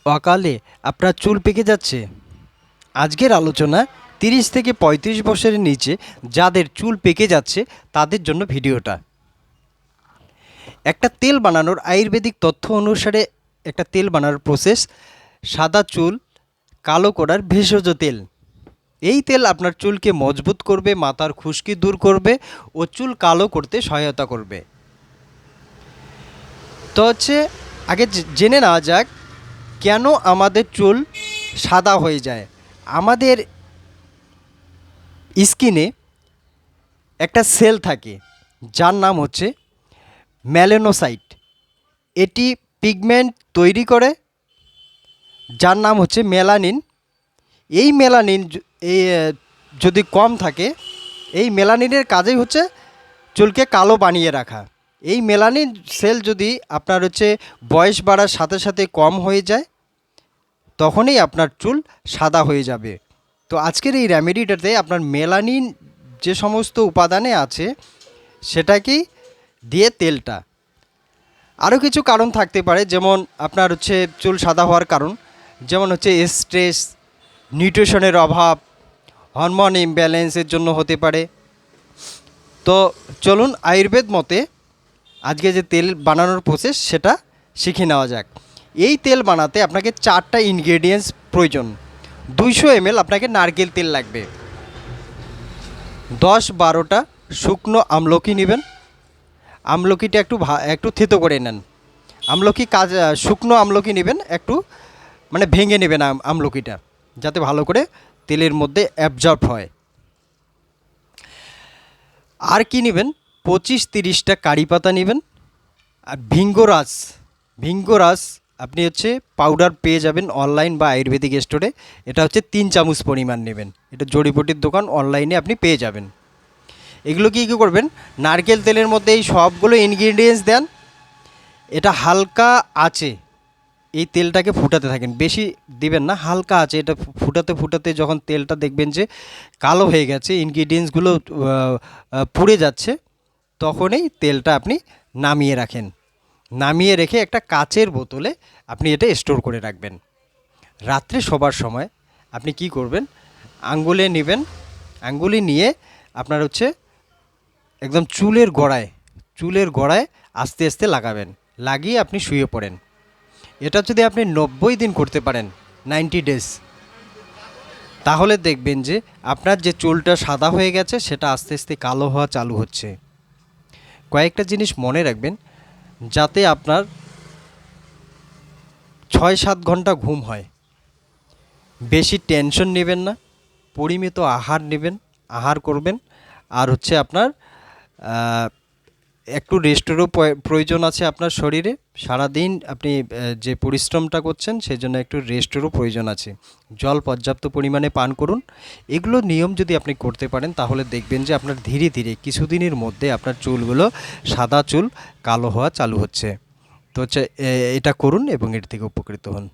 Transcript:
অকালে আপনার চুল পেকে যাচ্ছে? আজকের আলোচনা 30 থেকে 35 বছরের নিচে যাদের চুল পেকে যাচ্ছে তাদের জন্য ভিডিওটা। একটা তেল বানানোর আয়ুর্বেদিক তথ্য অনুসারে একটা তেল বানানোর প্রসেস সাদা চুল কালো করার ভেষজ তেল। এই তেল আপনার চুলকে মজবুত করবে, মাথার খুশকি দূর করবে ও চুল কালো করতে সহায়তা করবে। তো আগে জেনে নেওয়া যাক কেন আমাদের চুল সাদা হয়ে যায়। আমাদের স্কিনে একটা সেল থাকে যার নাম হচ্ছে মেলানোসাইট। এটি পিগমেন্ট তৈরি করে যার নাম হচ্ছে মেলানিন। এই মেলানিন এই যদি কম থাকে, এই মেলানিনের কাজই হচ্ছে চুলকে কালো বানিয়ে রাখা। এই মেলানিন সেল যদি আপনার বয়স বাড়ার সাথে সাথে কম হয়ে যায়, তখনই আপনার চুল সাদা হয়ে যাবে। তো আজকের এই রেমেডিটাতে আপনার মেলানিন যে সমস্ত উপাদানে আছে সেটাকেই দিয়ে তেলটা। আরও কিছু কারণ থাকতে পারে, যেমন আপনার চুল সাদা হওয়ার কারণ, যেমন স্ট্রেস, নিউট্রিশনের অভাব, হরমোন ইমব্যালেন্সের জন্য হতে পারে। তো চলুন আয়ুর্বেদ মতে আজকে যে তেল বানানোর প্রসেস সেটা শিখে নেওয়া যাক। এই তেল বানাতে আপনাকে 4টা ইনগ্রেডিয়েন্টস প্রয়োজন। 200 ml আপনাকে নারকেল তেল লাগবে। 10-12টা শুকনো আমলকি নেবেন। আমলকিটা একটু থেতো করে নেন। শুকনো আমলকি নেবেন, একটু মানে ভেঙে নেবেন আমলকিটা, যাতে ভালো করে তেলের মধ্যে অ্যাবজর্ব হয়। আর কি নেবেন, 25-30টা কারি পাতা নেবেন। আর ভিঙ্গরাজ আপনি পাউডার পেয়ে যাবেন অনলাইন বা আয়ুর্বেদিক স্টোরে। এটা 3 চামচ পরিমাণ নেবেন। এটা জড়িবুটির দোকান, অনলাইনে আপনি পেয়ে যাবেন। এগুলো কী করবেন, নারকেল তেলের মধ্যে এই সবগুলো ইনগ্রিডিয়েন্টস দেন। এটা হালকা আছে, এই তেলটাকে ফুটাতে থাকেন, বেশি দিবেন না, হালকা আছে। এটা ফুটাতে ফুটাতে যখন তেলটা দেখবেন যে কালো হয়ে গেছে, ইনগ্রিডিয়েন্টসগুলো পুড়ে যাচ্ছে, তখনই তেলটা আপনি নামিয়ে রাখেন। নামিয়ে রেখে একটা কাচের বোতলে আপনি এটা স্টোর করে রাখবেন। রাত্রে শোবার সময় আপনি কি করবেন, আঙ্গুলে নেবেন, আঙ্গুলি নিয়ে আপনার একদম চুলের গোড়ায় আস্তে আস্তে লাগাবেন। লাগিয়ে আপনি শুয়ে পড়েন। এটা যদি আপনি 90 দিন করতে পারেন, 90 ডেজ, তাহলে দেখবেন যে আপনার যে চুলটা সাদা হয়ে গেছে সেটা আস্তে আস্তে কালো হওয়া চালু হচ্ছে। কয়েকটা জিনিস মনে রাখবেন, যাতে আপনার 6-7 ঘন্টা ঘুম হয়। বেশি টেনশন নেবেন না, পরিমিত আহার করবেন। আর আপনার একটু রেস্টেরও প্রয়োজন আছে আপনার শরীরে। সারাদিন আপনি যে পরিশ্রমটা করছেন সেই জন্য একটু রেস্টেরও প্রয়োজন আছে। জল পর্যাপ্ত পরিমাণে পান করুন। এগুলো নিয়ম যদি আপনি করতে পারেন, তাহলে দেখবেন যে আপনার ধীরে ধীরে কিছুদিনের মধ্যে আপনার চুলগুলো সাদা চুল কালো হওয়া চালু হচ্ছে। তো এটা করুন এবং এর থেকে উপকৃত হন।